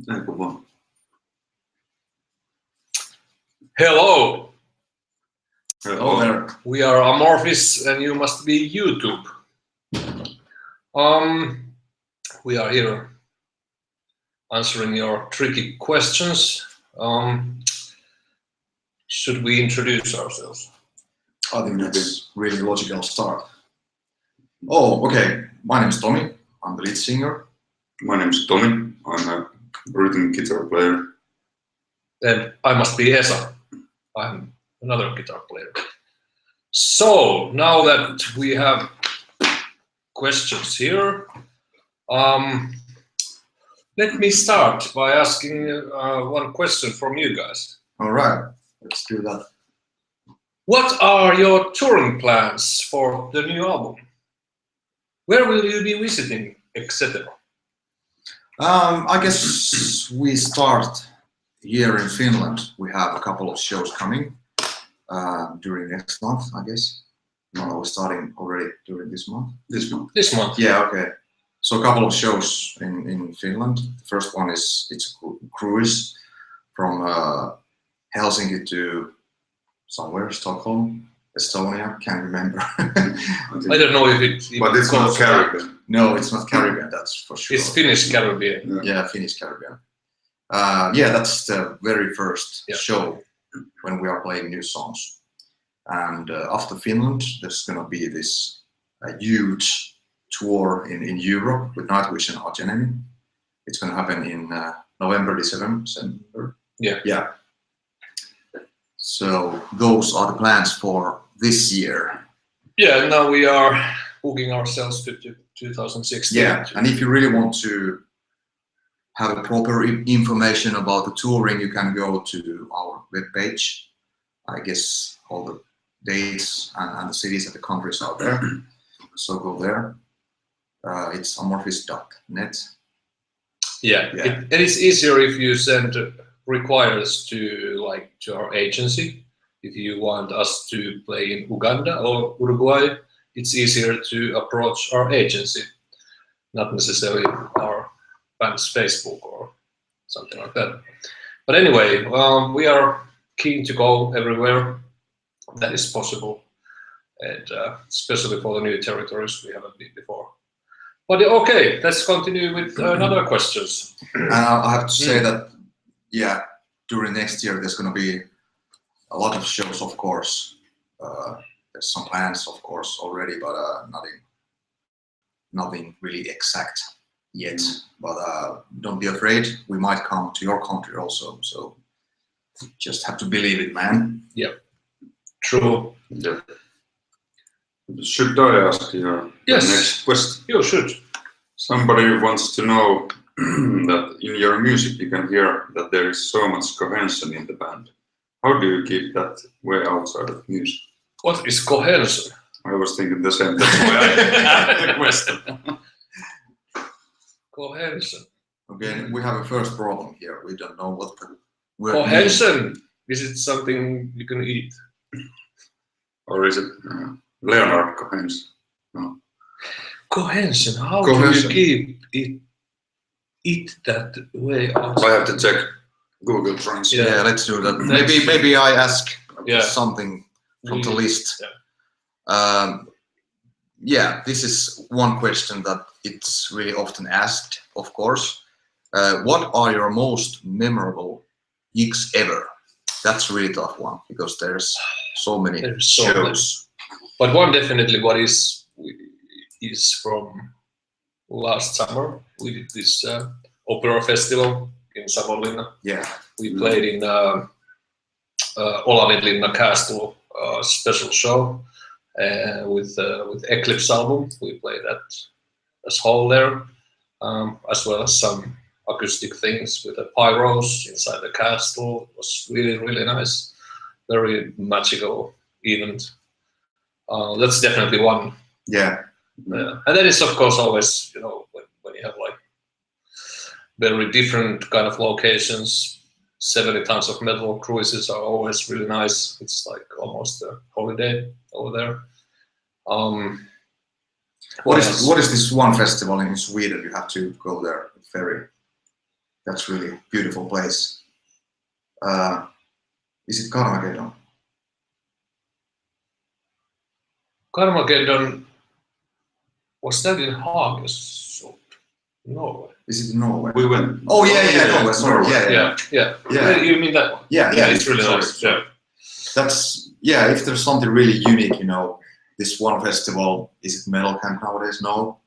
Hello. Hello there. We are AMORPHIS and you must be YouTube. We are here answering your tricky questions. Should we introduce ourselves? I think that's really logical start. Oh, okay. My name is Tomi. I'm the lead singer. My name is Tomi. I'm a rhythm guitar player. And I must be Esa. I'm another guitar player. So now that we have questions here, let me start by asking one question from you guys. All right, let's do that. What are your touring plans for the new album? Where will you be visiting, etc.? I guess we start here in Finland. We have a couple of shows coming during next month, I guess. No, we're starting already during this month. This month. This month. Yeah, okay. So a couple of shows in Finland. The first one is it's a cruise from Helsinki to somewhere, Stockholm, Estonia, can't remember. I don't know if it's... But it's not Caribbean. No, it's not Caribbean, that's for sure. It's Finnish Caribbean. Yeah, Finnish Caribbean. Yeah, that's the very first show when we are playing new songs. And after Finland, there's going to be this huge tour in Europe with Nightwish and Arch Enemy. It's going to happen in November, December. Yeah. Yeah. So those are the plans for this year. Yeah, now we are booking ourselves to 2016. Yeah, and if you really want to have a proper information about the touring, you can go to our webpage. I guess all the dates and the cities and the countries are there. So go there. It's amorphis.net. Yeah, yeah. It is easier if you send requires to our agency. If you want us to play in Uganda or Uruguay, it's easier to approach our agency, not necessarily our band's Facebook or something like that. But anyway, we are keen to go everywhere that is possible, and especially for the new territories we haven't been before. But okay, let's continue with another questions. I have to say that, yeah, during next year there's going to be a lot of shows, of course. There's some plans, of course, already, but nothing really exact yet. But don't be afraid, we might come to your country also. So just have to believe it, man. Yeah, true. Yeah. Should I ask you the next question? You should. Somebody wants to know that in your music you can hear that there is so much cohesion in the band. How do you keep that way outside of music? What is cohesion? I was thinking the same. That's why I asked the question. Cohesion. Okay, we have a first problem here. We don't know what the word cohesion. means. Is it something you can eat? Or is it Leonard Cohen? No. Cohesion. How do you keep it that way outside? I have to check Google Translate. Yeah, let's do that. Maybe I ask something from the list. Yeah, this is one question that it's really often asked, of course. What are your most memorable gigs ever? That's a really tough one because there's so many shows. But one definitely what is from last summer. We did this opera festival in Savonlinna. Yeah. We played in Olavinlinna Castle special show with Eclipse album. We played that as whole there, as well as some acoustic things with the pyros inside the castle. It was really, really nice. Very magical event. That's definitely one. Yeah. And then it's of course always, you know, when you have like very different kind of locations, 70 tons of metal cruises are always really nice. It's like almost a holiday over there. What is this one festival in Sweden? You have to go there, ferry That's really beautiful place. Is it Carmageddon? Carmageddon, was that in Haagesund? Norway. Is it in Norway? We went. Oh yeah, Norway. Sorry. Yeah. You mean that one? Yeah, It's really nice. Yeah. That's if there's something really unique, you know, this one festival, is it Metal Camp nowadays? No.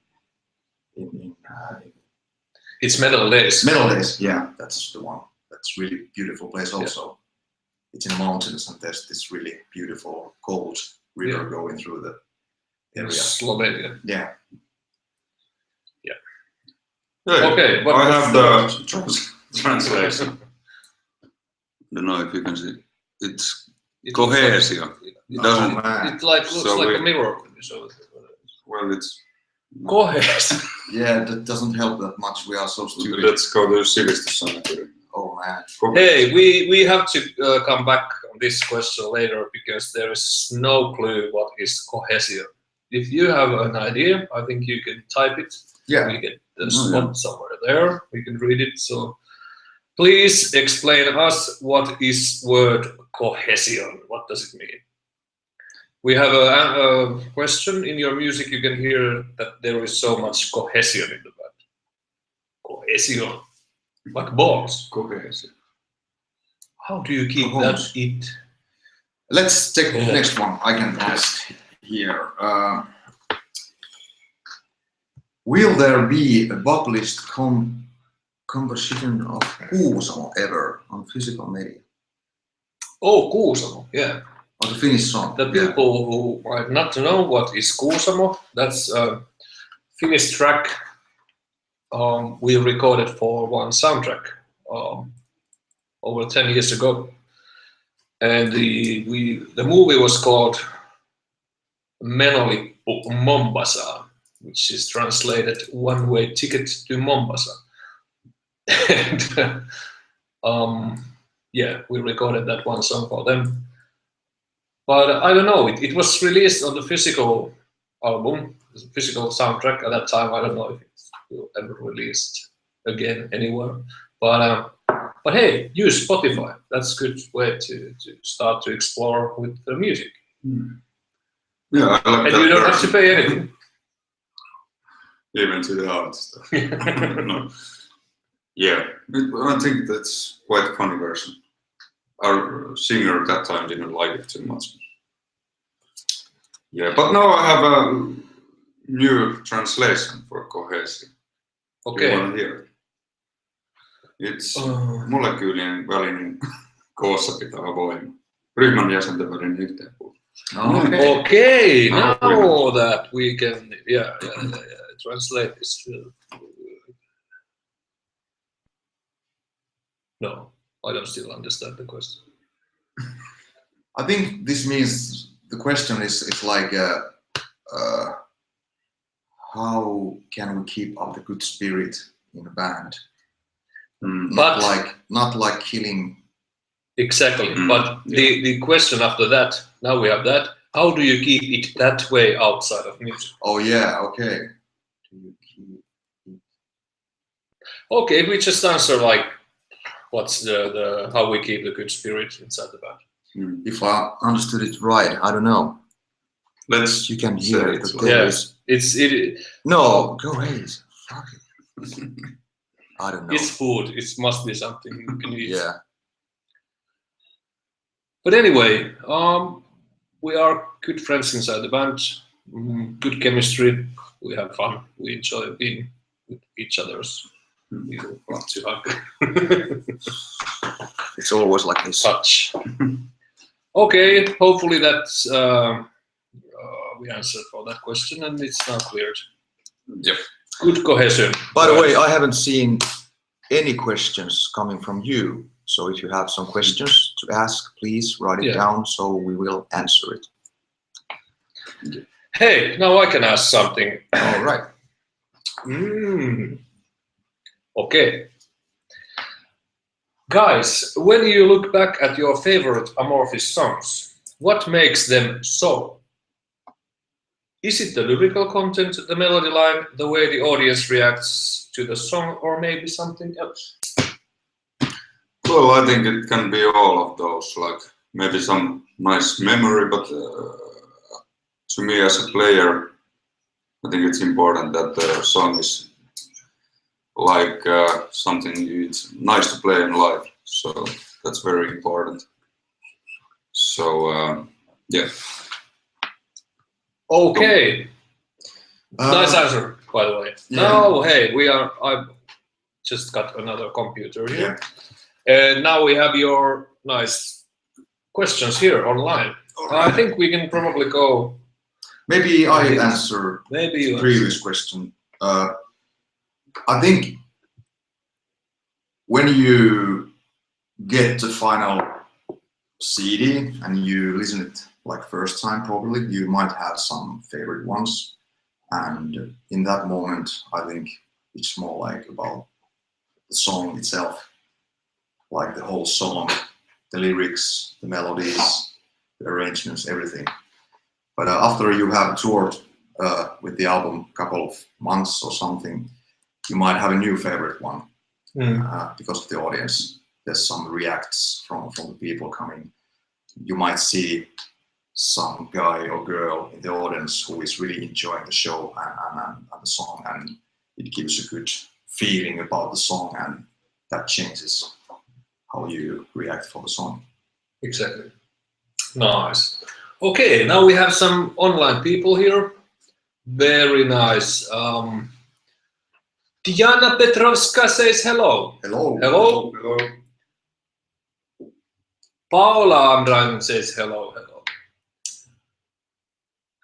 It's Metal Days. Metal Days, yeah, that's the one. That's really beautiful place also. Yeah. It's in the mountains and there's this really beautiful cold river going through the area. Slovenia. Yeah. Yeah. Hey, okay, but I have the translation. I don't know if you can see. It's cohesion. It doesn't. It looks like a mirror. Well, it's cohesion. Yeah, that doesn't help that much. We are so stupid. Let's go to Sivistyssanakuri. Oh man. Hey, we have to come back on this question later because there is no clue what is cohesion. If you have an idea, I think you can type it. Yeah. We get the spot somewhere there. We can read it. So please explain us what is word cohesion. What does it mean? We have a question in your music. You can hear that there is so much cohesion in the band. Cohesion. Like balls. Cohesion. How do you keep that it? Let's take the next one. I can ask here. Will there be a published composition of Kuusamo ever on physical media? Oh, Kuusamo, yeah. On the Finnish song. The people who might not know what is Kuusamo, that's a Finnish track we recorded for one soundtrack over 10 years ago. And the movie was called Menolippu Mombasa, which is translated one-way ticket to Mombasa. And yeah, we recorded that one song for them. But I don't know, it was released on the physical album, the physical soundtrack at that time. I don't know if it will ever released again anywhere. But hey, use Spotify. That's a good way to start to explore with the music. Yeah, I like and you don't have to pay anything. Even to the artist. No. Yeah, I think that's quite a funny version. Our singer at that time didn't like it too much. Yeah, but now I have a new translation for cohesion. Okay. You want to hear it? It's molekyylien välinen koossa pitävä voima. Ryhmän jäsenten välinen yhteenkuuluvuus. Okay, now that we can translate this. No, I don't still understand the question. I think this means the question is it's like how can we keep up the good spirit in a band? Not like killing. Exactly, but the question after that, now we have that. How do you keep it that way outside of music? Oh yeah, okay. Do you keep it? Okay, we just answer like, what's the how we keep the good spirit inside the band? If I understood it right, I don't know. You can hear it. No, go ahead. Fuck it. I don't know. It's food. It must be something you can eat. Yeah. But anyway, we are good friends inside the band. Good chemistry. We have fun. We enjoy being with each other's. We want to hug. It's always like this. Touch. Okay, hopefully that's we answered for that question and it's now cleared. Yep. Good cohesion. By the way, I haven't seen any questions coming from you. So if you have some questions to ask, please write it down so we will answer it. Hey, now I can ask something. All right. Okay. Guys, when you look back at your favorite AMORPHIS songs, what makes them so? Is it the lyrical content, the melody line, the way the audience reacts to the song, or maybe something else? Well, I think it can be all of those, like maybe some nice memory, but to me as a player, I think it's important that the song is like something it's nice to play in live. So that's very important. So yeah. Okay. Nice answer, by the way. Yeah. Now, hey, I've just got another computer here. Yeah. And now we have your nice questions here online. I think we can probably go. Maybe I answer Maybe the previous question. I think when you get the final CD and you listen it like first time, probably you might have some favorite ones, and in that moment I think it's more like about the song itself, like the whole song, the lyrics, the melodies, the arrangements, everything. But after you have toured with the album a couple of months or something, you might have a new favorite one because of the audience. There's some reacts from the people coming. You might see some guy or girl in the audience who is really enjoying the show and the song, and it gives a good feeling about the song, and that changes how you react for the song. Exactly. Nice. Okay, now we have some online people here. Very nice. Diana Petrovska says hello. Hello. Hello. Hello. Paula Amran says hello. Hello.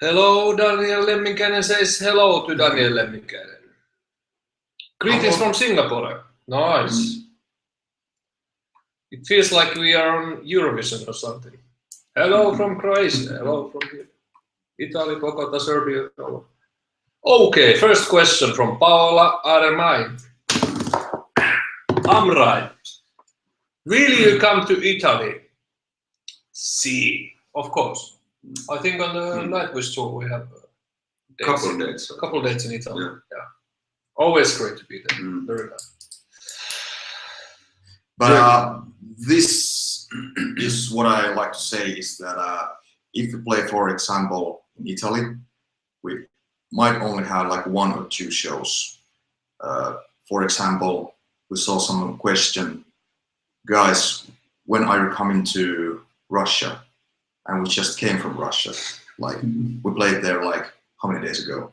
Hello, Daniel Lemminkäinen says hello to Daniel Lemminkäinen. Greetings from Singapore. Nice. It feels like we are on Eurovision or something. Hello from Croatia. Hello from here. Italy, Bogota, Serbia. Okay, first question from Paola Armai. Amrai. Will you come to Italy? See, of course. I think on the Nightwish tour we have couple dates in Italy. Yeah. Always great to be there. Very nice. But this is what I like to say is that if we play, for example, in Italy, we might only have like 1 or 2 shows. For example, we saw some question, guys, when are you coming to Russia? And we just came from Russia. Like we played there like how many days ago?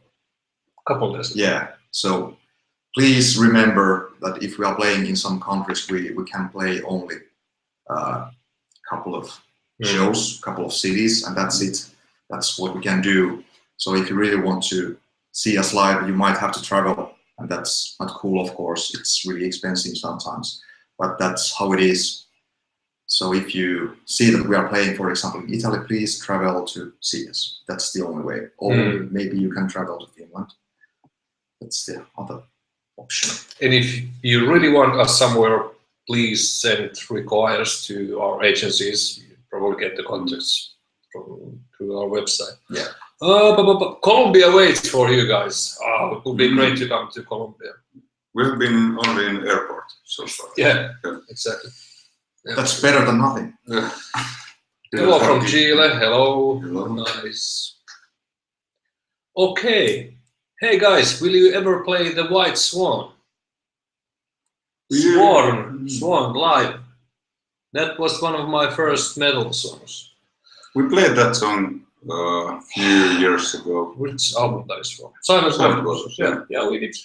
Couple days ago. Yeah. So please remember that if we are playing in some countries, we can play only a couple of shows, couple of cities, and that's it. That's what we can do. So if you really want to see us live, you might have to travel, and that's not cool, of course. It's really expensive sometimes, but that's how it is. So if you see that we are playing, for example, in Italy, please travel to see us. That's the only way. Or maybe you can travel to Finland. That's the other option. And if you really want us somewhere, please send requires to our agencies. You probably get the contacts through our website. Yeah. But Colombia waits for you guys. It would be great to come to Colombia. We've been only in airport so far. Yeah. Exactly. Yeah. That's better than nothing. Yeah. Hello from Chile. Hello. Hello. Nice. Okay. Hey guys, will you ever play The White Swan? Swan live. That was one of my first metal songs. We played that song a few years ago. Which album that is from? Simon's Brothers. Yeah, we did.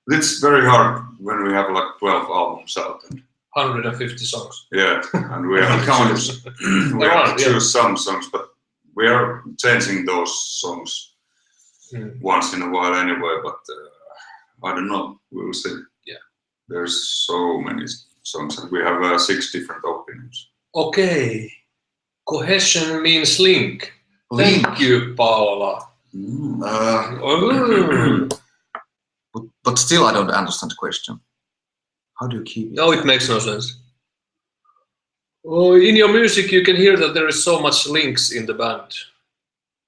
It's very hard when we have like 12 albums out. And 150 songs. yeah, and we have to choose some songs, but we are changing those songs once in a while anyway, but I don't know, we'll see. Yeah. There's so many songs and we have 6 different opinions. Okay. Cohesion means link. Thank you, Paola. But still I don't understand the question. How do you keep it? No, it makes no sense. Oh, in your music you can hear that there is so much links in the band.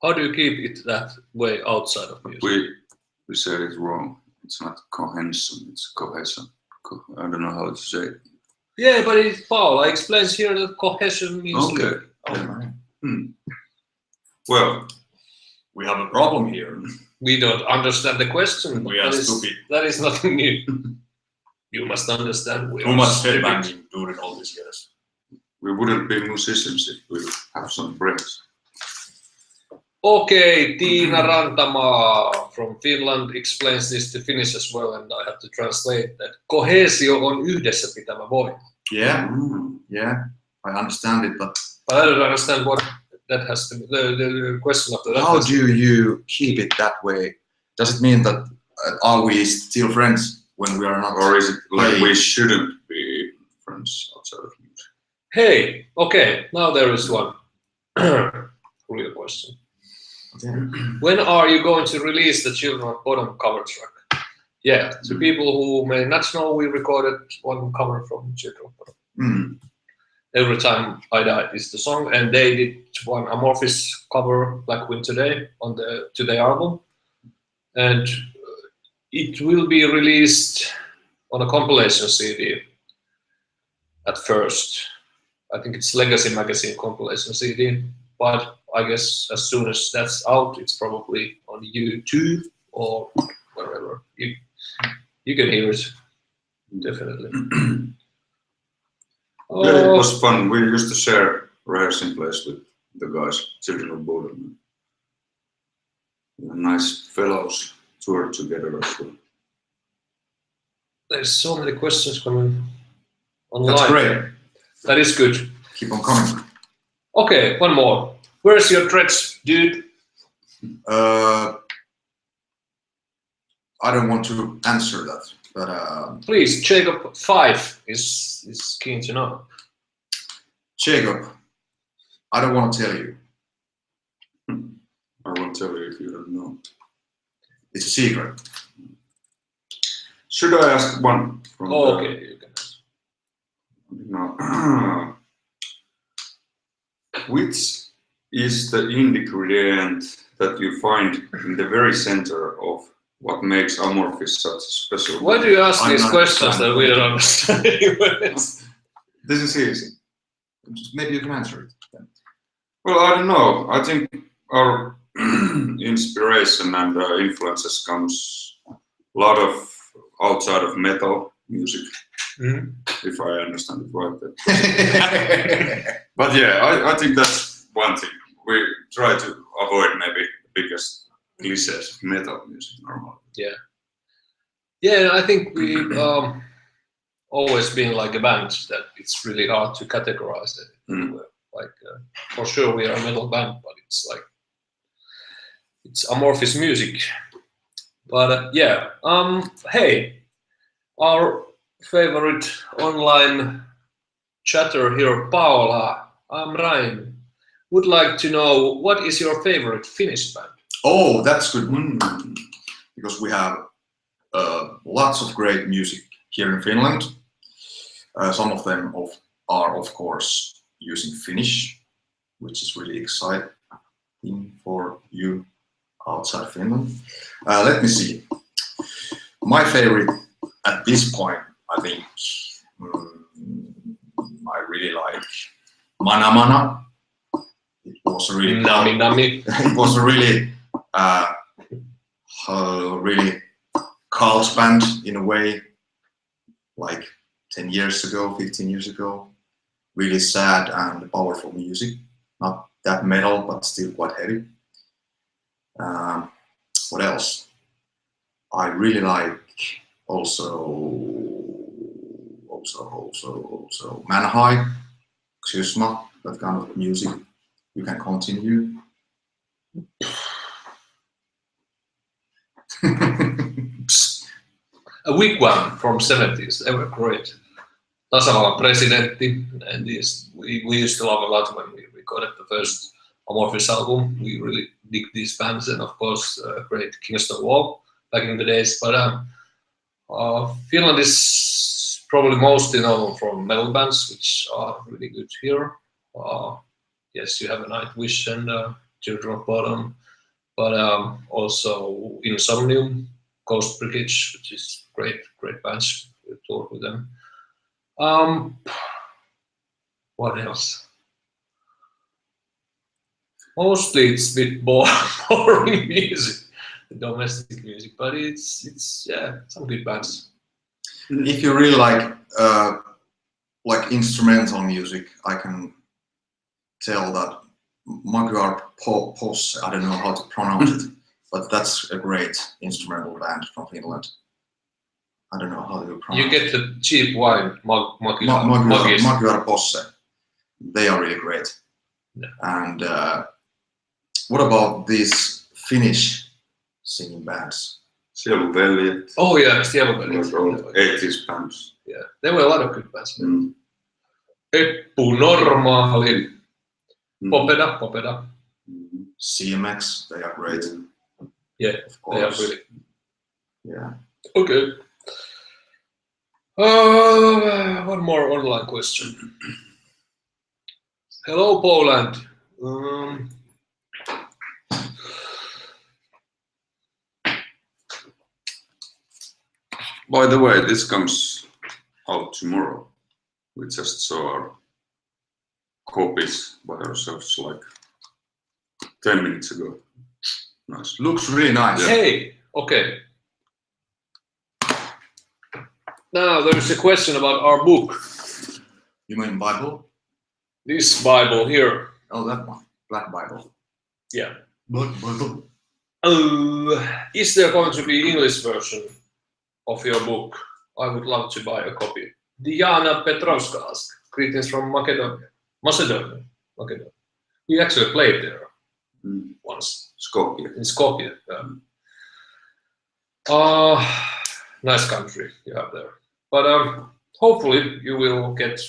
How do you keep it that way outside of music? We said it wrong. It's not cohesion, it's cohesion. I don't know how to say it. Yeah, but Paula explains here that cohesion means. Okay. Right. Well, We have a problem here. We don't understand the question. We are stupid. That is nothing new. You must understand. We Too are much stupid. headbanging during all these years. we wouldn't be musicians if we have some brains. Okay, Tiina Rantama from Finland explains this to Finnish as well, and I have to translate that. Kohesio on yhdessä pitämä voima. Yeah, yeah, I understand it, but But I don't understand what that has to be. The question after that. how do you keep it that way? Does it mean that are we still friends when we are not? Or is it like playing? we shouldn't be friends outside of music? Hey, okay, now there is one real question. Yeah. When are you going to release the Children of Bottom cover track? Yeah, to people who may not know, we recorded one cover from Children of Bottom. Mm. Every Time I Die is the song, and they did one AMORPHIS cover Black Winter Day on the Today album, and it will be released on a compilation CD at first. I think it's Legacy Magazine compilation CD, but I guess as soon as that's out, it's probably on YouTube or wherever. You can hear it, definitely. Yeah, it was fun. We used to share rehearsing place with the guys, Children of Bodom. Nice fellows toured together as well. There's so many questions coming online. That's great. That is good. Keep on coming. Okay, one more. Where's your dreads, dude? I don't want to answer that, but Please, Jacob 5 is keen to know. Jacob, I don't want to tell you. I won't tell you if you don't know. It's a secret. Should I ask one? From Okay, you can. No. Which is the ingredient that you find in the very center of what makes AMORPHIS such a special? Why do you ask I'm these not questions that we don't understand. understand? This is easy. Maybe you can answer it then. Well, I don't know. I think our inspiration and influences comes a lot of outside of metal music, if I understand it right. But yeah, I think that's one thing. We try to avoid maybe the biggest cliches of metal music normally. Yeah. Yeah, I think we've always been like a band that it's really hard to categorize it. Like, for sure we are a metal band, but it's like, it's AMORPHIS music. But yeah, hey, our favorite online chatter here, Paula, Ryan, would like to know, what is your favorite Finnish band? Oh, that's good one. Because we have lots of great music here in Finland. Some of them are, of course, using Finnish, which is really exciting for you outside Finland. Let me see. My favorite at this point, I think, I really like Mana Mana. It was a really it was a really really cult band in a way, like 10 years ago, 15 years ago. Really sad and powerful music. Not that metal, but still quite heavy. What else? I really like also Manhai, Xysma, that kind of music. You can continue. A Wigwam from 70s, they were great. Tasavallan Presidentti, and we used to love a lot when we recorded the first AMORPHIS album. We really dig these bands, and of course, great Kingston Wall back in the days. But Finland is probably mostly known from metal bands, which are really good here. Yes, you have a Nightwish and Children of Bottom, but also Insomnium, Ghost Brigade, which is great bands. We toured with them. What else? Mostly it's a bit boring music, domestic music, but it's yeah, some good bands. If you really like instrumental music, I can tell that Posse, I don't know how to pronounce it, but that's a great instrumental band from Finland. I don't know how to pronounce it. You get the cheap wine, Posse. They are really great. Yeah. And what about these Finnish singing bands? Veljet. Oh yeah, Veljet. Those old 80s bands. Yeah, there were a lot of good bands. Mm. Eppu Normaali, Popeda. CMX, they are great. Yeah, of course. They are really. Yeah. Okay. One more online question. Hello, Poland. By the way, this comes out tomorrow. We just saw our copies by ourselves like 10 minutes ago. Nice. Looks really nice. Yeah. Hey, okay. Now there's a question about our book. You mean Bible? This Bible here. Oh, that one. Black Bible. Yeah. Black Bible. Is there going to be English version of your book? I would love to buy a copy. Diana Petrovska asked. Greetings from Macedonia. Macedonia. We actually played there once. Skopje. In Skopje. Yeah. Nice country you have there. But hopefully you will get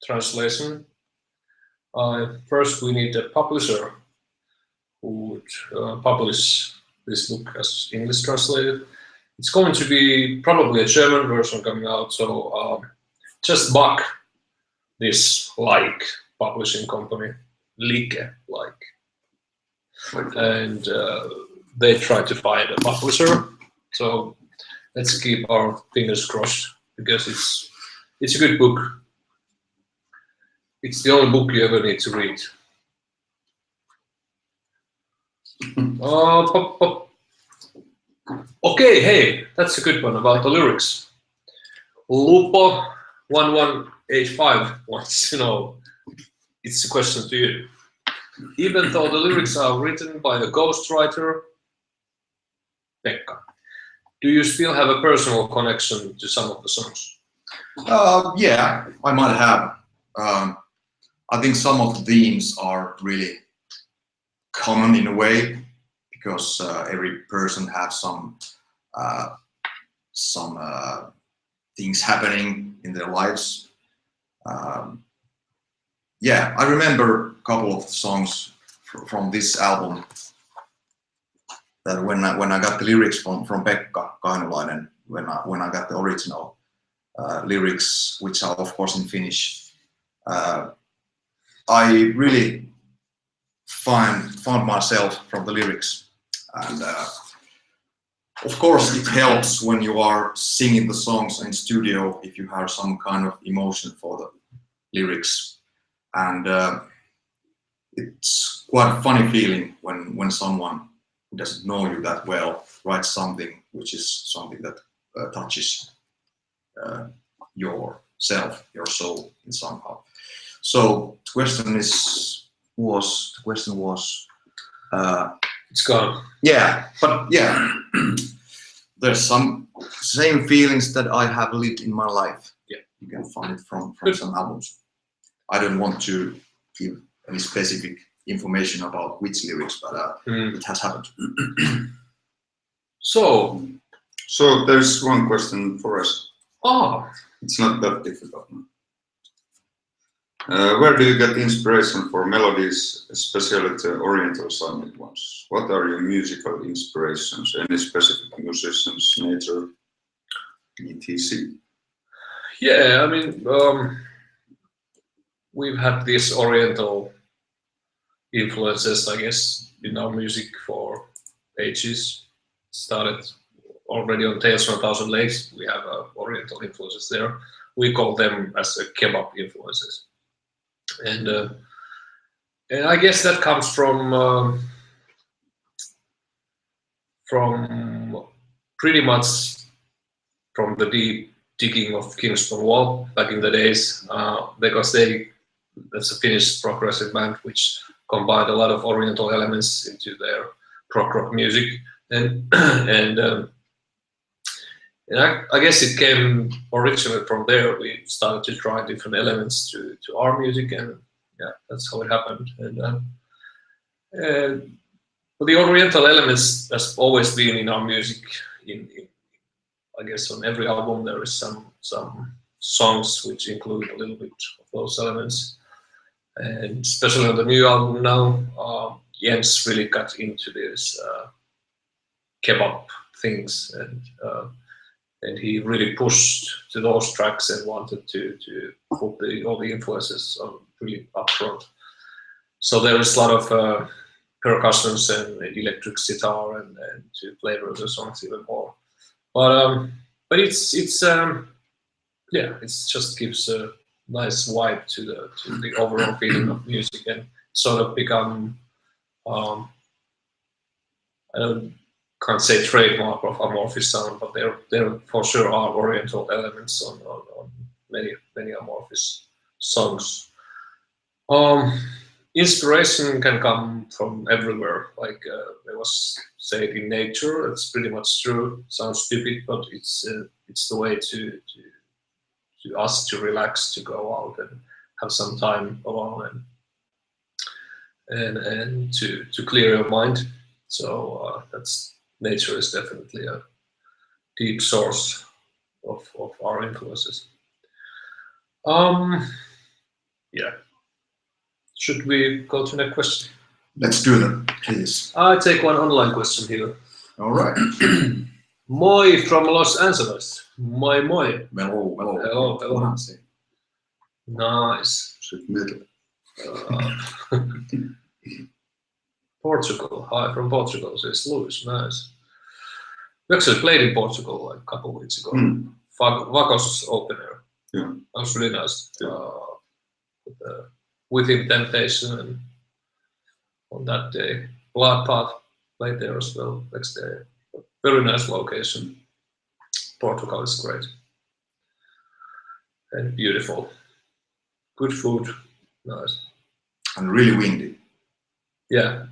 translation. First we need a publisher who would publish this book as English translated. It's going to be probably a German version coming out, so just Bach, this publishing company, and they try to find a publisher. So let's keep our fingers crossed because it's a good book. It's the only book you ever need to read. Okay, hey, that's a good one about the lyrics. Lupo1185 wants to know, it's a question to you. Even though the lyrics are written by the ghostwriter, Pekka, do you still have a personal connection to some of the songs? Yeah, I might have. I think some of the themes are really common in a way because every person has some things happening in their lives. Yeah, I remember a couple of songs from this album that when I got the lyrics from Pekka Kainulainen, when I got the original lyrics, which are of course in Finnish, I really found myself from the lyrics, and of course it helps when you are singing the songs in studio if you have some kind of emotion for the lyrics, and it's quite a funny feeling when someone who doesn't know you that well writes something which is something that touches yourself, your soul in somehow. So the question was it's gone. Yeah, but yeah, there's some same feelings that I have lived in my life. Yeah, you can find it from some albums. I don't want to give any specific information about which lyrics, but it has happened. So there's one question for us. Oh, it's not that difficult. Where do you get inspiration for melodies, especially the oriental sounding ones? What are your musical inspirations? Any specific musicians, nature, etc.? Yeah, I mean, we've had these oriental influences, I guess, in our music for ages. Started already on Tales from a Thousand Lakes. We have oriental influences there. we call them as a kebab influences, and I guess that comes from pretty much from the deep digging of Kingston Wall back in the days, because that's a Finnish progressive band which combined a lot of Oriental elements into their prog rock music, and I guess it came originally from there. We started to try different elements to our music, and yeah, that's how it happened. And but the Oriental elements has always been in our music. I guess on every album there is some songs which include a little bit of those elements, and especially on the new album now, Jens really got into this kebab things, and he really pushed to those tracks and wanted to put all the influences on really upfront. So there is a lot of percussions and electric guitar and to flavor the songs even more. But it's yeah, it just gives a nice vibe to the overall feeling of music, and sort of become I can't say trademark of Amorphis sound, but there for sure are Oriental elements on many Amorphis songs. Inspiration can come from everywhere. Like it was said in nature. It's pretty much true. Sounds stupid, but it's the way to us to relax, to go out and have some time alone and to clear your mind. So that's nature is definitely a deep source of our influences. Yeah. Should we go to the next question? Let's do that, please. I take one online question here. All right. Moi from Los Angeles. Moi. Hello. Nice. Portugal. Hi from Portugal, says Luis. Nice. We actually played in Portugal like a couple of weeks ago. Vagos open air. Yeah. That was really nice. Within Temptation, and on that day, Blood Path played there as well next day. Very nice location. Portugal is great and beautiful. Good food, nice. And really windy. Yeah.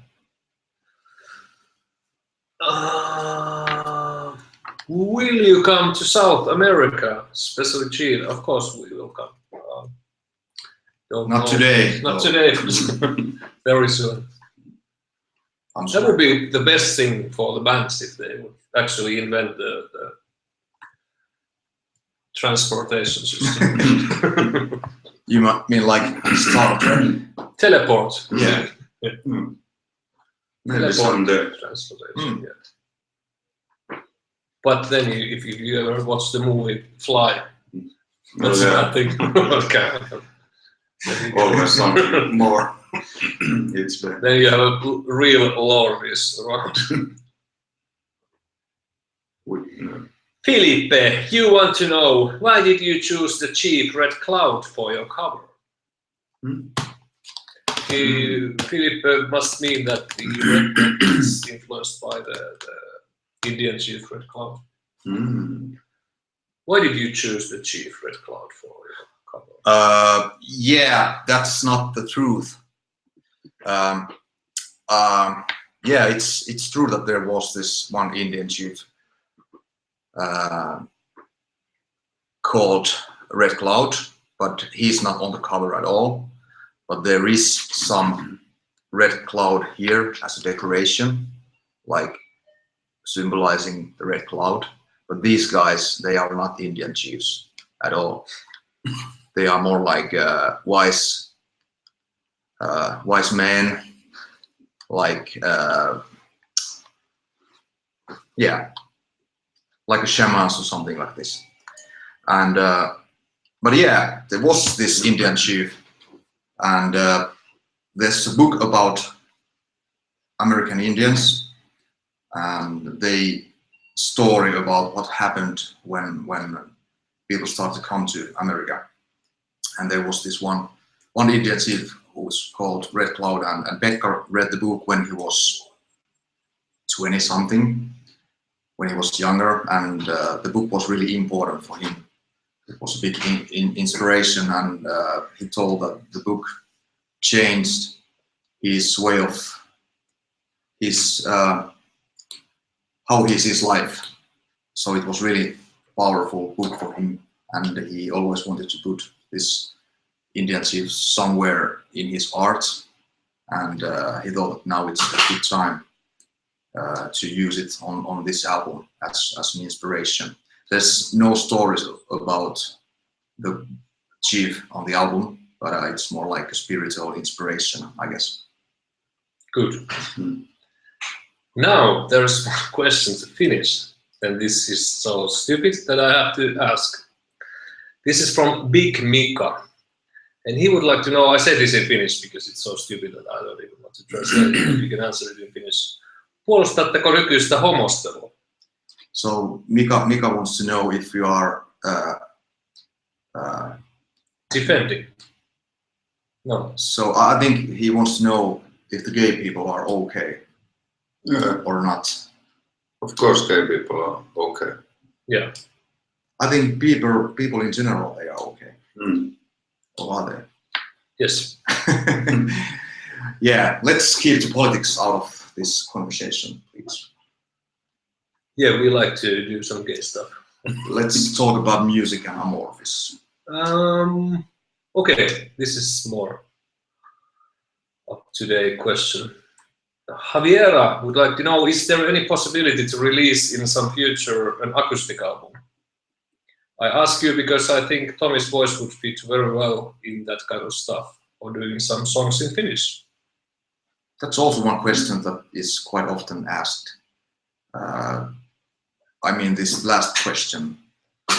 Will you come to South America, especially Chile? Of course we will come. Not today. Not today. Very soon. That would be the best thing for the bands if they would actually invent the transportation system. You mean like Star Trek? Teleport. Yeah. Maybe someday. Transportation. Yeah. But then, if you ever watch the movie Fly, that's nothing. Okay. Always something more. It's better. Then you have a real Loris around. Felipe, you want to know why did you choose the cheap red cloud for your cover? Felipe must mean that the red is influenced by the Indian chief red cloud. Why did you choose the chief red cloud for your cover? Yeah, that's not the truth. Yeah, it's true that there was this one Indian chief called Red Cloud, but he's not on the cover at all. But there is some red cloud here as a decoration, like symbolizing the red cloud. But these guys, they are not Indian chiefs at all. They are more like wise men, like yeah, like a shamans or something like this. And but yeah, there was this Indian chief, and there's a book about American Indians, and they story about what happened when people started to come to America. And there was this one Indian chief who was called Red Cloud, and Pekka read the book when he was 20 something, when he was younger, and the book was really important for him. It was a big inspiration, and he told that the book changed his way of how he sees life. So it was really powerful book for him, and he always wanted to put this Indian chief somewhere in his art, and he thought that now it's a good time to use it on this album as an inspiration. There's no stories about the chief on the album, but it's more like a spiritual inspiration, I guess. Good. Now there's one question to finish, and this is so stupid that I have to ask. This is from Big Mika, and he would like to know, I said this in Finnish because it's so stupid that I don't even want to translate it, you can answer it in Finnish. Puolustatteko nykyistä homostelua? So Mika wants to know if you are defending. No. So I think he wants to know if the gay people are okay or not. Of course, gay people are okay. Yeah. I think people in general, they are okay. Mm. Or are they? Yes. Yeah, let's keep the politics out of this conversation, please. Yeah, we like to do some gay stuff. Let's talk about music and AMORPHIS. Okay, this is more up-to-date question. Javiera would like to know, is there any possibility to release in some future an acoustic album? I ask you because I think Tomi's voice would fit very well in that kind of stuff, or doing some songs in Finnish. That's also one question that is quite often asked. I mean, this last question,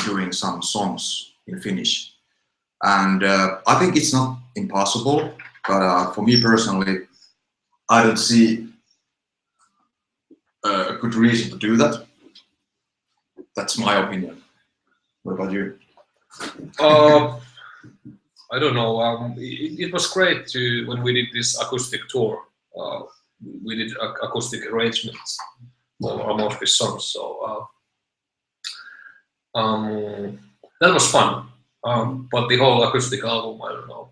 doing some songs in Finnish. And I think it's not impossible, but for me personally, I don't see a good reason to do that. That's my opinion. What about you? I don't know. It was great when we did this acoustic tour. We did acoustic arrangements for AMORPHIS songs, so that was fun. But the whole acoustic album, I don't know.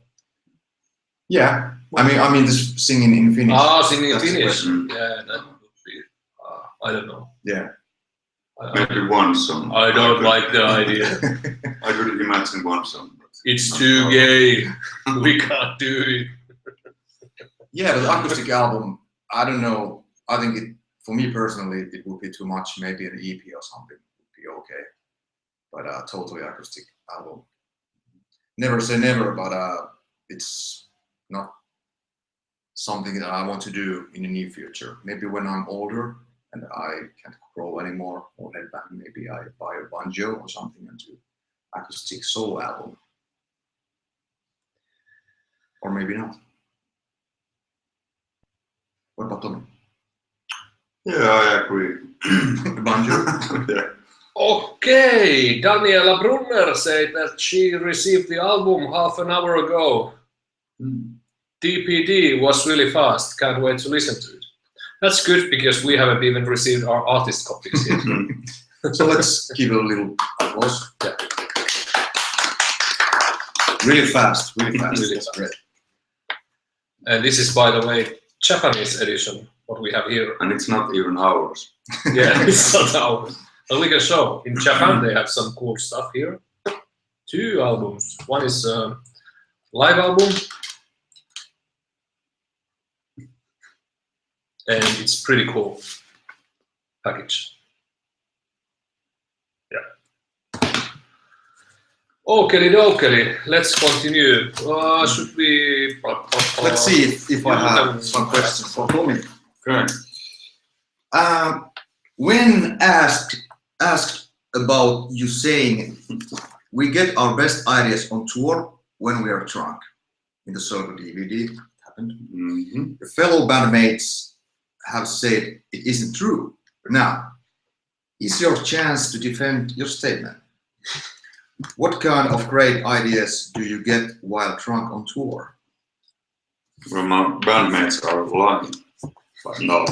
Yeah, I mean, this singing in Finnish. Singing in Finnish. Yeah, that would be. I don't know. Yeah. Maybe one song. I don't like the idea. I could imagine one song. It's too gay. We can't do it. Yeah, the acoustic album, I don't know. I think for me personally, it would be too much. Maybe an EP or something would be okay. But totally acoustic album. Never say never, but it's not something that I want to do in the near future. Maybe when I'm older and I can't grow anymore or headbang, maybe I buy a banjo or something and do acoustic solo album. Or maybe not. What about Tomi? Yeah, I agree. The banjo? Yeah. Okay, Daniela Brunner said that she received the album half an hour ago. DPD was really fast. Can't wait to listen to it. That's good because we haven't even received our artist copies yet. So let's give it a little applause. Yeah. Really fast, really fast. Really That's fast. great. And this is, by the way, Japanese edition, what we have here. And it's not even ours. Yeah, it's not ours. But we can show. In Japan, they have some cool stuff here. 2 albums. One is a live album. And it's pretty cool package. Yeah. Okay, dokey. Let's continue. Should we? Let's see if I have some questions for Tomi. Okay. When asked about you saying we get our best ideas on tour when we are drunk, in the solo DVD it happened. Mm-hmm. Your fellow bandmates have said it isn't true. Now, is your chance to defend your statement? What kind of great ideas do you get while drunk on tour? Well, my bandmates are lying, but no.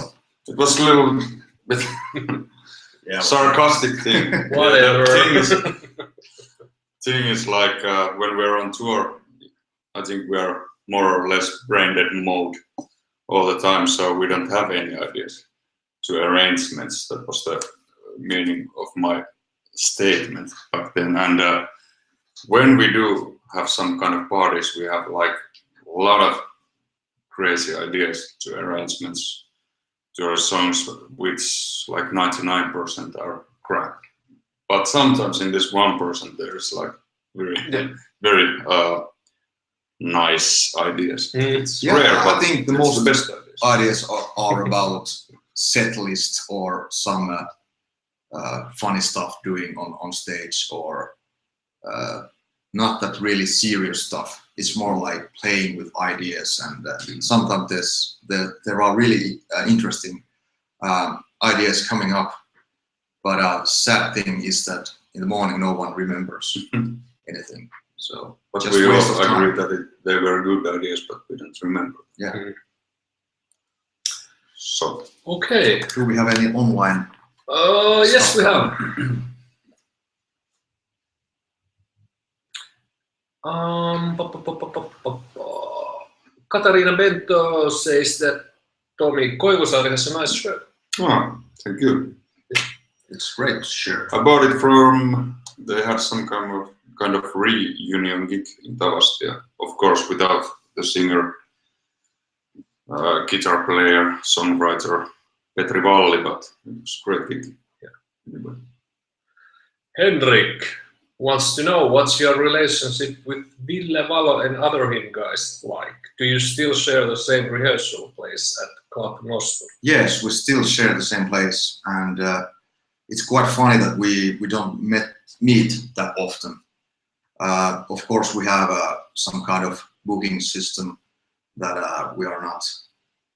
It was a little bit sarcastic thing. Whatever. Thing is like when we're on tour, I think we're more or less brain dead mode all the time, so we don't have any ideas to arrangements. That was the meaning of my statement back then. And when we do have some kind of parties, we have like a lot of crazy ideas to arrangements to our songs, which like 99% are crap. But sometimes in this 1% there is like very nice ideas. It's rare, but I think the most best ideas. ideas are about set list or some funny stuff doing on stage, or not that really serious stuff. It's more like playing with ideas, and sometimes there are really interesting ideas coming up. But sad thing is that in the morning no one remembers anything. So, but just we waste all of time. agree that they were good ideas, but we don't remember. Yeah. So. Okay. Do we have any online? Yes, we have. Katarina Bento says that Tomi Koivusaari has a nice shirt. Oh, thank you. It's great shirt. I bought it from. They had some kind of reunion gig in Tavastia. Of course, without the singer, guitar player, songwriter Petri Valli, but it was a great gig. Yeah. Anyway. Henrik wants to know, what's your relationship with Ville Valo and other him guys like? Do you still share the same rehearsal place at Club Nostur? Yes, we still share the same place, and it's quite funny that we don't meet that often. Of course, we have some kind of booking system that we are not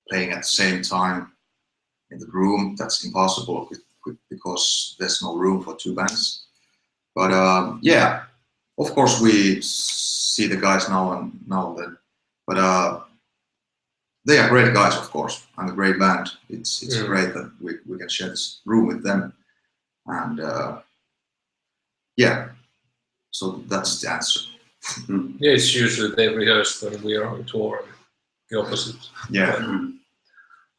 playing at the same time in the room. That's impossible because there's no room for two bands. But yeah, of course we see the guys now and then. But they are great guys, of course, and a great band. It's great that we can share this room with them. And yeah, so that's the answer. Yeah, it's usually they rehearse when we are on tour, and the opposite. Yeah.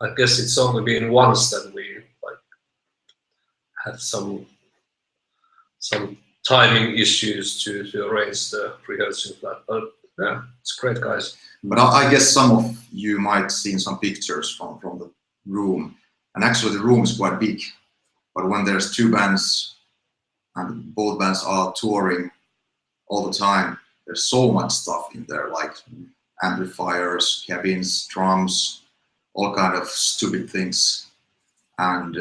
I guess it's only been once that we like had some timing issues to arrange the rehearsing flat, but yeah, it's great guys. But I guess some of you might seen some pictures from the room, and actually the room is quite big. But when there's two bands and both bands are touring all the time, there's so much stuff in there, like amplifiers, cabins, drums, all kind of stupid things, and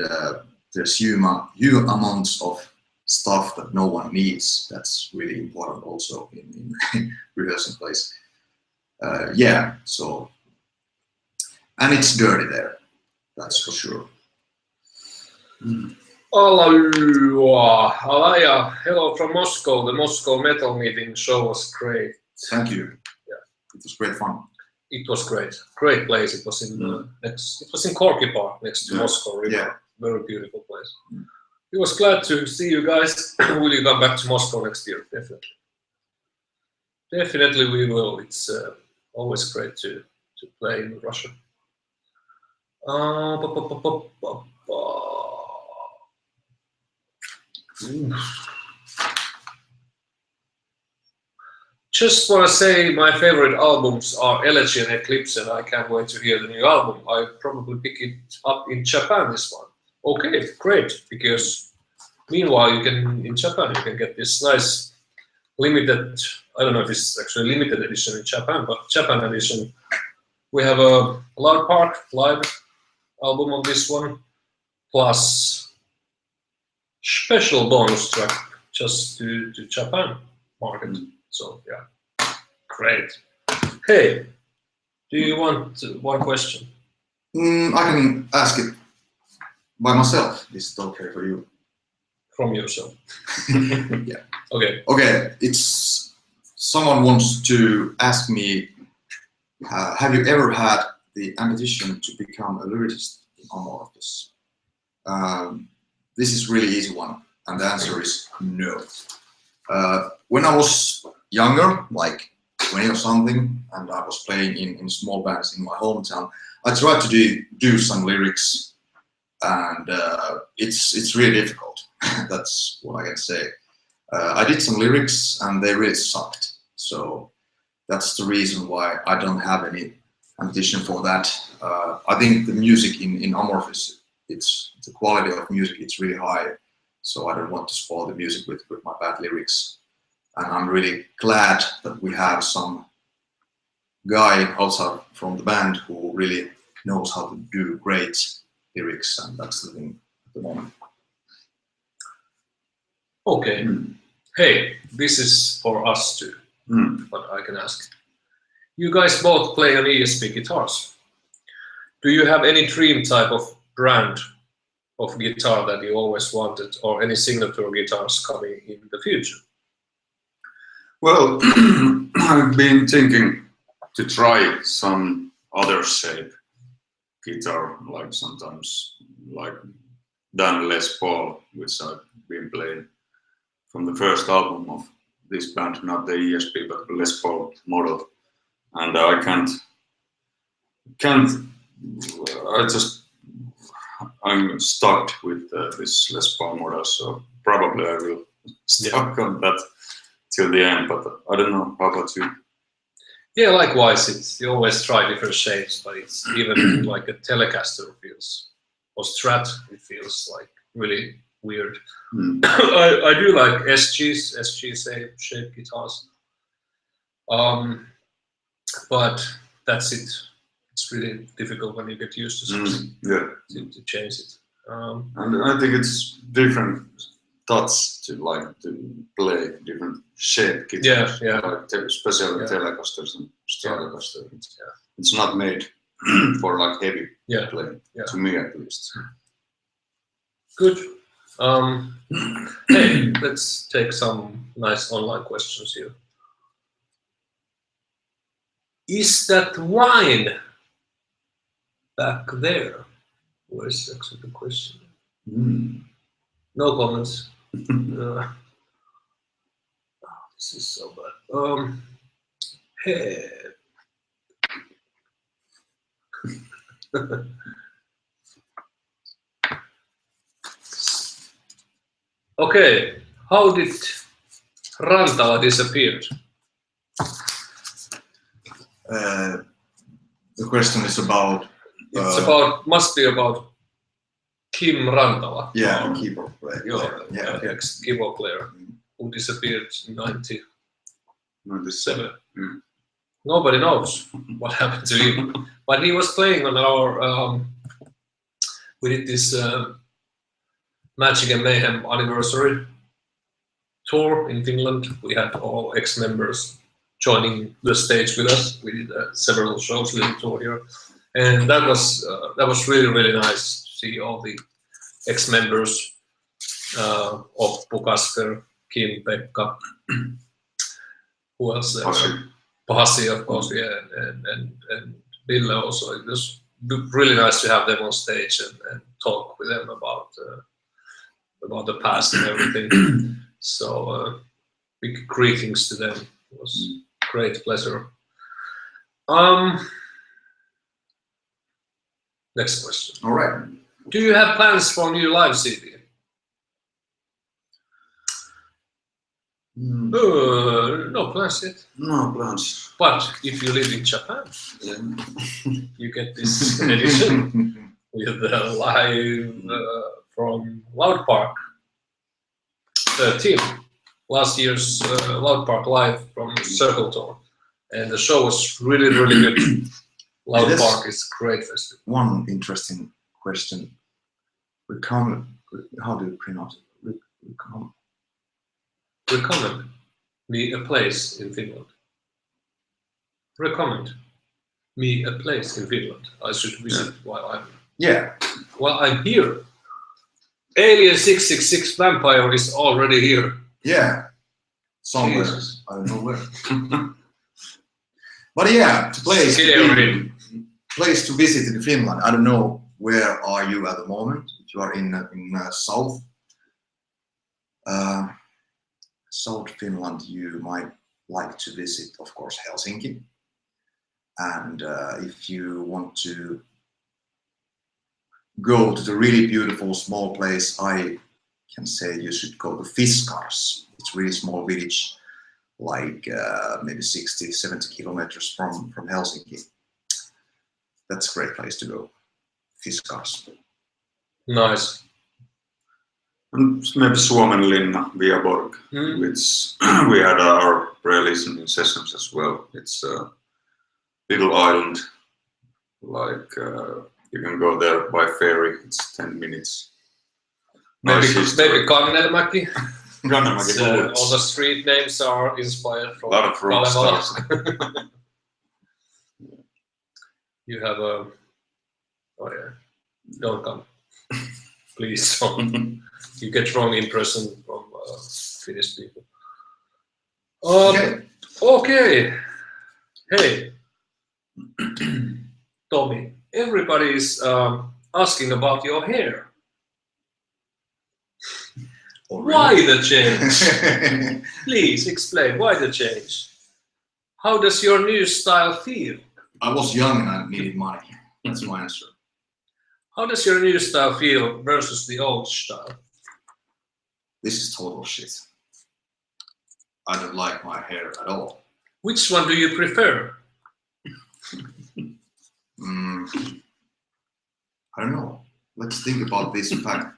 there's huge amounts of stuff that no one needs. That's really important also in rehearsing place. Yeah, so, and it's dirty there, that's for sure. Alaya, hello from Moscow. The Moscow Metal Meeting show was great. Thank you. Yeah, it was great fun. It was great. Great place. It was in it was in Corky Park next to Moscow River. Yeah. Very beautiful place. He was glad to see you guys. Will you come back to Moscow next year? Definitely. Definitely we will. It's always great to play in Russia. Just want to say my favorite albums are Elegy and Eclipse, and I can't wait to hear the new album. I'll probably pick it up in Japan this one. Okay, great, because meanwhile in Japan you can get this nice limited, I don't know if it's actually limited edition in Japan, but Japan edition. We have a Loud Park live album on this one, plus special bonus track just to Japan market. So yeah, great. Hey, do you want one question? I can ask it by myself. Is it okay for you? from yourself. Yeah. Okay. Okay. It's someone wants to ask me, have you ever had the ambition to become a lyricist in AMORPHIS? This is really easy one, and the answer is no. When I was younger, like 20 or something, and I was playing in small bands in my hometown, I tried to do some lyrics, and it's really difficult. That's what I can say. I did some lyrics, and they really sucked. So that's the reason why I don't have any ambition for that. I think the music in AMORPHIS, the quality of music, it's really high. So I don't want to spoil the music with my bad lyrics. And I'm really glad that we have some guy outside from the band who really knows how to do great lyrics, and that's the thing at the moment. Okay. Hey, this is for us too, but I can ask. You guys both play on ESP guitars. Do you have any dream type of brand of guitar that you always wanted, or any signature guitars coming in the future? Well, I've been thinking to try some other shape guitar, like sometimes like Dan Les Paul, which I've been playing from the first album of this band, not the ESP but the Les Paul model. And I I'm stuck with this Les Paul model, so probably I will stuck on that till the end, but I don't know, how about you? Yeah, likewise, you always try different shapes, but it's even like a Telecaster feels, or Strat, it feels like really weird. I do like SG shape guitars, but that's it. It's really difficult when you get used to something to change it. And I think it's different touch to play different shape guitars. Yeah. Like especially Telecasters and Stratocasters. It's not made for like heavy playing, to me at least. Good. Hey, let's take some nice online questions here. Is that wine back there? Where's actually the question? No comments. This is so bad. Hey. Okay, how did Rantala disappear? The question is about. Must be about Kim Rantala. Yeah, keyboard player. Ex-keyboard player who disappeared in 1997. Nobody knows what happened to him, but he was playing on our. We did this Magic and Mayhem anniversary tour in Finland. We had all ex-members joining the stage with us. We did several shows, little tour here, and that was really nice to see all the ex-members of Pukasker, Kim, Pekka, who else there? Posse, of course, and Ville also. It was really nice to have them on stage and talk with them about the past and everything. So big greetings to them. It was a great pleasure. Next question. All right. Do you have plans for a new live CD? No plans yet. No plans. But if you live in Japan, you get this edition with the live from Loud Park team. Last year's Loud Park live from Circle Tour, and the show was really good. Loud Park is a great festival. One interesting question. How do you pronounce it? Recommend me a place in Finland. Recommend me a place in Finland I should visit while I'm. Yeah. While I'm here. Alien 666 Vampire is already here. Yeah, somewhere. Jesus. I don't know where. But yeah, place to visit in Finland. I don't know where are you at the moment. If you are in south South Finland, you might like to visit, of course, Helsinki. And if you want to go to the really beautiful small place, I can say you should go to Fiskars. It's a really small village, like maybe 60-70 kilometers from Helsinki. That's a great place to go. Fiskars. Nice. And maybe Suomenlinna, Viaborg, which we had our pre-listening sessions as well. It's a little island, like you can go there by ferry. It's 10 minutes. Maybe Kannelmäki. Kannelmäki. All the street names are inspired from a lot of rock stars. You have a... Oh yeah, don't come. Please don't. You get wrong impression from Finnish people. Okay. Hey, Tomi, everybody is asking about your hair. Oh, really? Why the change? Please explain, why the change? How does your new style feel? I was young and I needed money. That's my answer. How does your new style feel versus the old style? This is total shit. I don't like my hair at all. Which one do you prefer? I don't know. Let's think about this fact.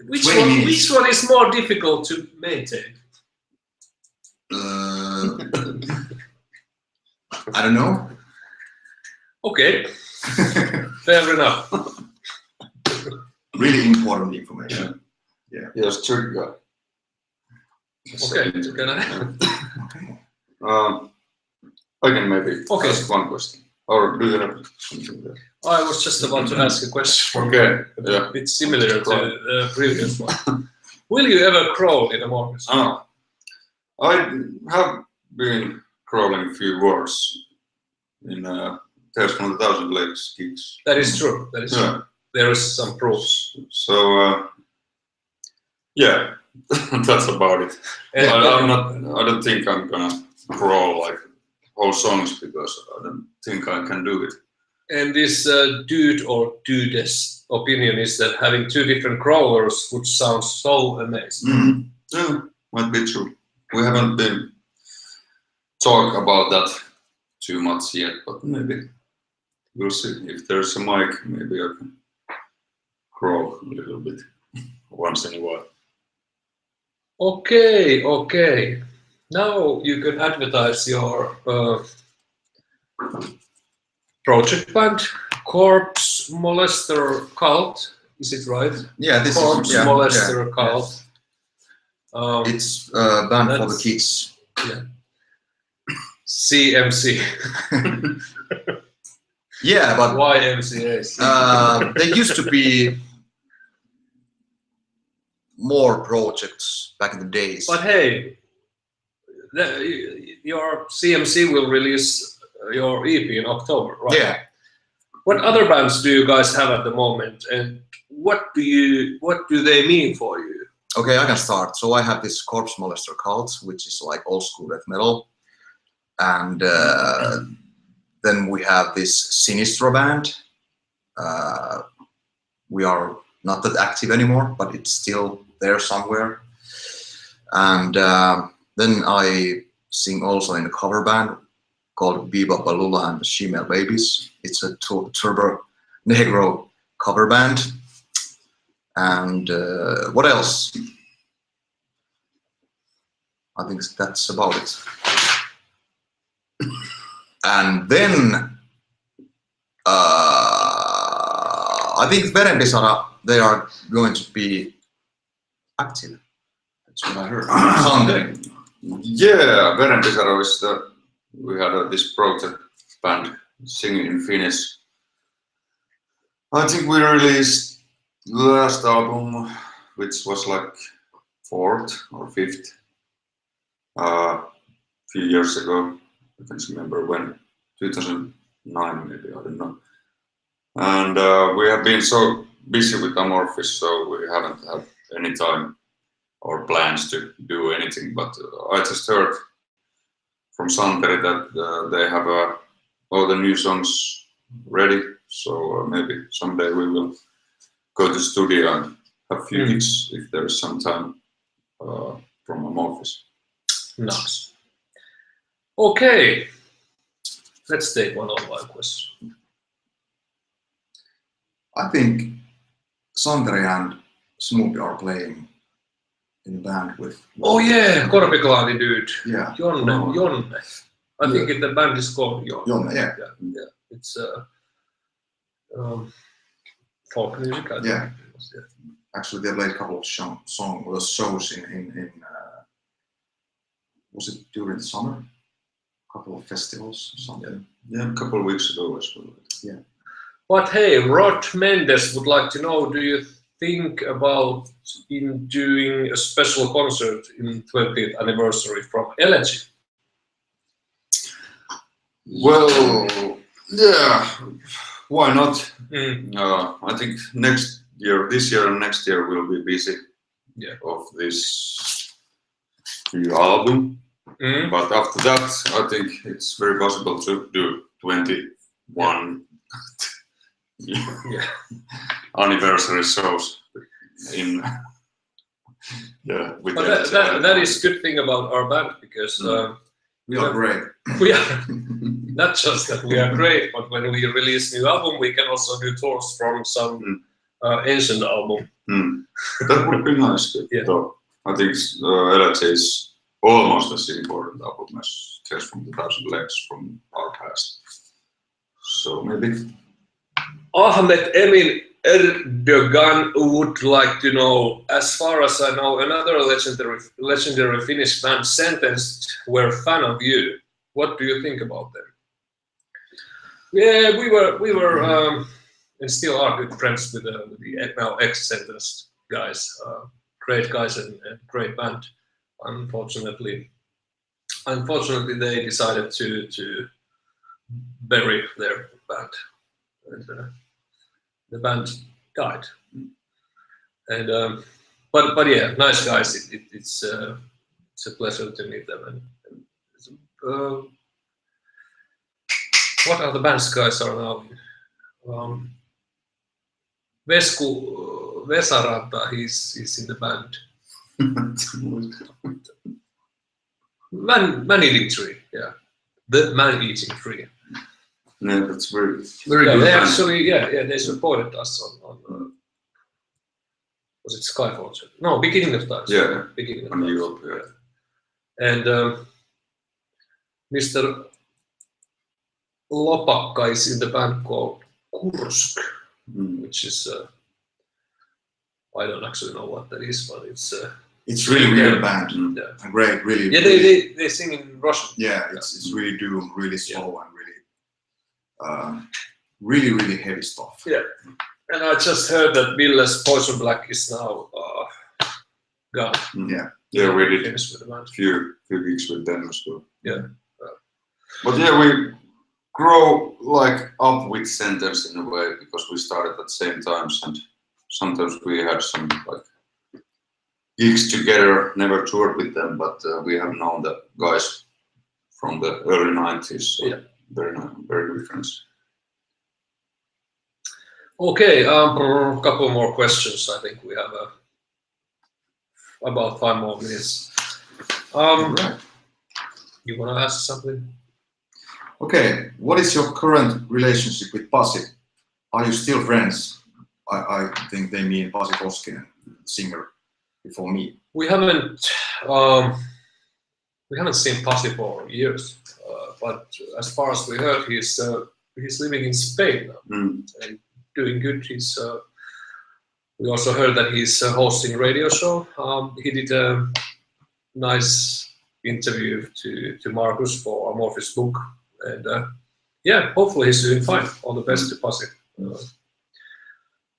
Which one is more difficult to maintain? I don't know. Okay, fair enough. Really important information. Yeah. Yes, true guy. Okay, can I? Okay. I can maybe ask one question. Or do you have something there? I was just about to ask a question. Okay. Yeah. It's similar to the previous one. Will you ever crawl in AMORPHIS? Oh, I have been crawling a few words in Tales from the Thousand Lakes gigs. That is true. That is true. There is some proofs. So yeah, that's about it. I don't think I'm gonna crawl like whole songs because I don't think I can do it. And this dude or dude's opinion is that having two different crawlers would sound so amazing. Yeah, might be true. We haven't been talk about that too much yet, but maybe we'll see. If there's a mic, maybe I can crawl a little bit once in a while. Okay. Now you can advertise your project band, Corpse Molester Cult. Is it right? Yeah, this Corpse is Molester Cult. It's a band for the kids. Yeah. CMC. Yeah, but why MCA? there used to be more projects back in the days. But hey, your CMC will release your EP in October, right? Yeah. What other bands do you guys have at the moment, and what do they mean for you? Okay, I can start. So I have this Corpse Molester Cult, which is like old school death metal, and then we have this Sinistra band. We are not that active anymore, but it's still there somewhere. And then I sing also in a cover band called Biba Balula and the Shemale Babies. It's a Turbo Negro cover band. And what else? I think that's about it. And then I think Verenpisara, they are going to be active. That's what I heard. Sounding. Yeah, Verenpisara is we had this project band singing in Finnish. I think we released last album which was like 4th or 5th few years ago. I can't remember when, 2009 maybe, I don't know. And we have been so busy with AMORPHIS, so we haven't had any time or plans to do anything. But I just heard from Santeri that they have all the new songs ready. So maybe someday we will go to studio and have a few gigs if there is some time from AMORPHIS. Nice. Okay, let's take one online question. I think Santeri and Snoopy are playing in the band with. Oh yeah, Korpiklaani dude. Yeah. Jonne. I think the band is called Jonne. Jonne, yeah. It's folk music. I Yeah. think. Yeah. Actually, they played a couple of shows in was it during the summer? A couple of festivals or something. Yeah, a couple of weeks ago as well. Yeah. But hey, Rod Mendes would like to know, do you think about doing a special concert in 20th anniversary from Elegy? Well, yeah, why not? I think this year and next year we'll be busy of this new album. But after that, I think it's very possible to do 21 anniversary shows in with but that is good thing about our band, because we are great. We are not just that we are great, but when we release new album, we can also do tours from some ancient album. That would be nice. Though I think Elegy is almost as important album as Tales from the Thousand Legs from our past. So maybe. Ahmed Emin Erdogan would like to know, as far as I know, another legendary Finnish band, Sentenced, were a fan of you. What do you think about them? Yeah, we were and still are good friends with the now ex-Sentenced guys. Great guys and great band. Unfortunately, they decided to bury their band, and the band died. And but yeah, nice guys. It's a pleasure to meet them. And what other bands guys are now? Vesaranta, he's in the band. Man-eating tree, yeah. The man-eating tree. Yeah, that's very Yeah, good. they actually, they supported us on was it Skyfall? No, Beginning of Times. Yeah, Beginning of on Times. Europe, yeah. And Mr. Lopakka is in the band called Kursk, which is I don't actually know what that is, but it's really weird band. Yeah. Great, really. Yeah, they sing in Russian. Yeah, it's really doom, really slow, and really heavy stuff. Yeah, and I just heard that Ville's Poison Black is now gone. Yeah, we did Finished with the band. few gigs with them as well. Yeah. But yeah, we grow like up with Sentence in a way, because we started at the same times, and sometimes we had some like gigs together, never toured with them, but we have known the guys from the early 90s, so very good friends. Okay, a couple more questions. I think we have about 5 more minutes. Right. You want to ask something? Okay, what is your current relationship with Posse? Are you still friends? I think they mean Pasi Koskinen, singer before me. We haven't seen Posse for years, but as far as we heard, he's living in Spain now and doing good. We also heard that he's hosting a radio show. He did a nice interview to Marcus for AMORPHIS Book, and hopefully he's doing fine. All the best to Posse.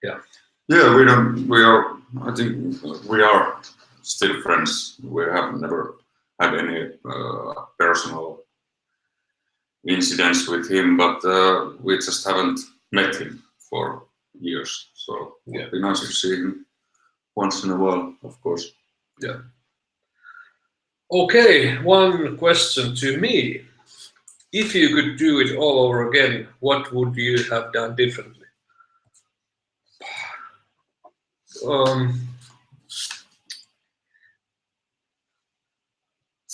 Yeah, we are I think we are still friends. We have never had any personal incidents with him, but we just haven't met him for years. So it would be nice to see him once in a while, of course. Yeah. Okay, one question to me. If you could do it all over again, what would you have done differently?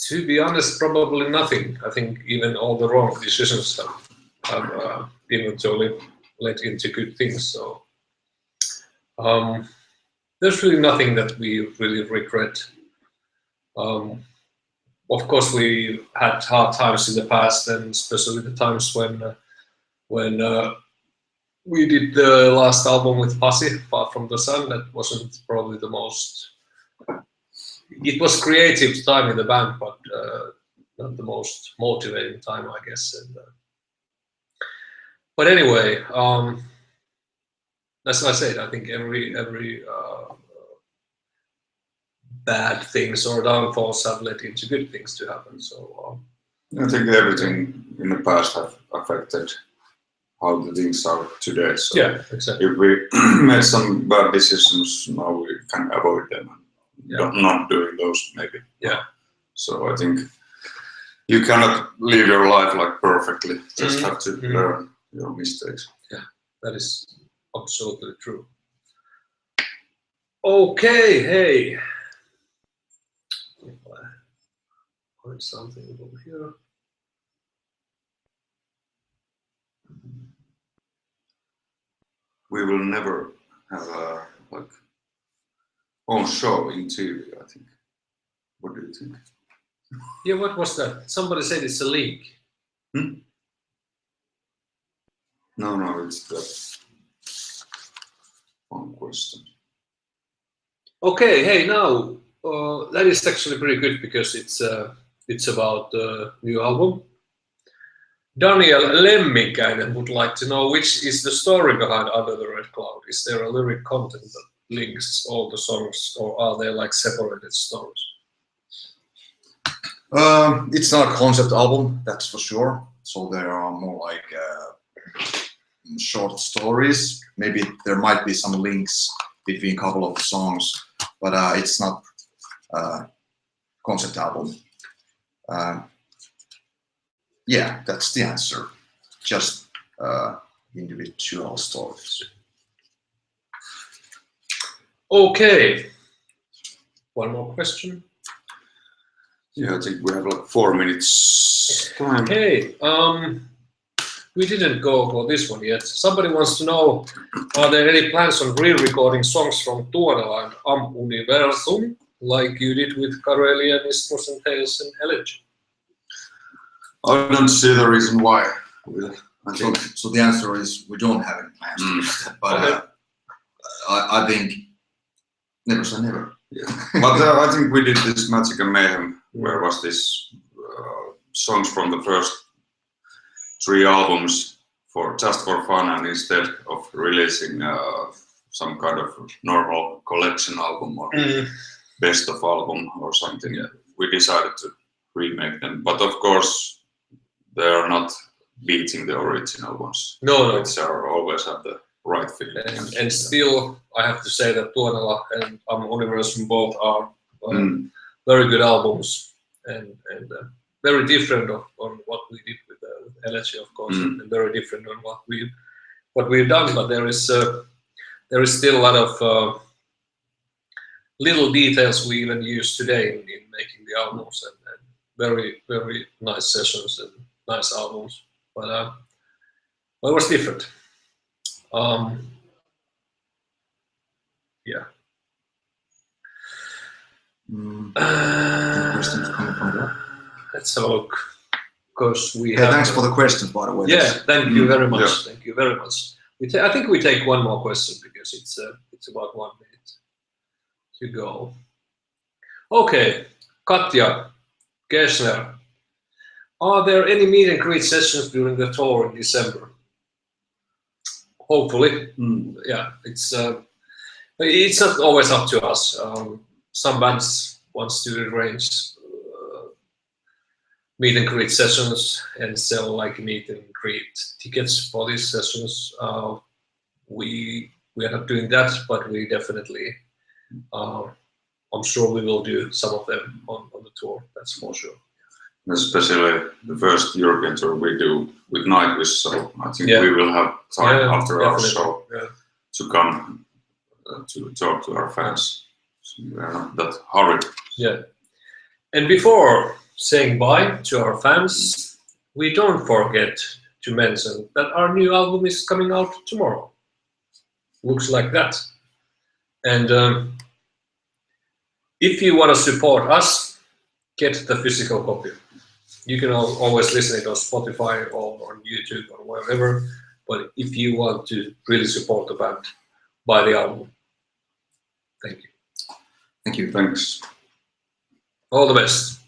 To be honest, probably nothing. I think even all the wrong decisions have eventually led into good things. So there's really nothing that we really regret. Of course, we had hard times in the past, and especially the times when we did the last album with Posse, Far From the Sun. That wasn't probably the most. It was creative time in the band, but not the most motivating time, I guess. And, but anyway, as I said, I think every bad things or downfalls have led into good things to happen. So I think everything in the past have affected how the things are today. So yeah, exactly. If we made some bad decisions, now we can avoid them and not doing those maybe. Yeah. So I think you cannot live your life like perfectly. Just have to learn your mistakes. Yeah, that is absolutely true. Okay, hey. If I find something over here. We will never have a own show in TV, I think. What do you think? Yeah, what was that? Somebody said it's a link. No, it's the one question. Okay, hey, now that is actually pretty good because it's about the new album. Daniel Lemminkäinen would like to know which is the story behind Under the Red Cloud. Is there a lyric content that links all the songs, or are they like separated stories? It's not a concept album, that's for sure. So there are more like short stories. Maybe there might be some links between a couple of the songs, but it's not a concept album. Yeah, that's the answer. Just individual stories. Okay. One more question. Yeah, I think we have like 4 minutes time. Hey, we didn't go for this one yet. Somebody wants to know, are there any plans on re-recording songs from Tuonela and Universum, like you did with Karelian, Isthmus and Tales and Elegy? I don't see the reason why. So the answer is we don't have any plans to do that, but I think never say never. Yeah. But I think we did this Magic and Mayhem, where was this songs from the first 3 albums just for fun, and instead of releasing some kind of normal collection album or best of album or something, we decided to remake them. But of course, they are not beating the original ones. No. Which are always have the right feeling. And still, I have to say that Tuonela and Universum both are very good albums and very different on what we did with Elegy, of course, and very different on what we've done. But there is still a lot of little details we even use today in making the albums, and very, very nice sessions and nice albums. But it was different. Yeah. Questions coming from there? Let's have a look. Because we have. Thanks for the questions, by the way. Yeah, thank you very much. Yeah. Thank you very much. I think we take one more question because it's about 1 minute to go. Okay, Katja Kessler. Are there any meet and greet sessions during the tour in December? Hopefully, yeah. But it's not always up to us. Some bands wants to arrange meet and greet sessions and sell like meet and greet tickets for these sessions. We are not doing that, but we definitely, I'm sure we will do some of them on the tour. That's for sure. Especially the first European tour we do with Nightwish, so I think we will have time after our show to come to talk to our fans. So we are not that hurried. Yeah. And before saying bye to our fans, we don't forget to mention that our new album is coming out tomorrow. Looks like that. And if you want to support us, get the physical copy. You can always listen it on Spotify or on YouTube or wherever. But if you want to really support the band, buy the album. Thank you. Thank you. Thanks. All the best.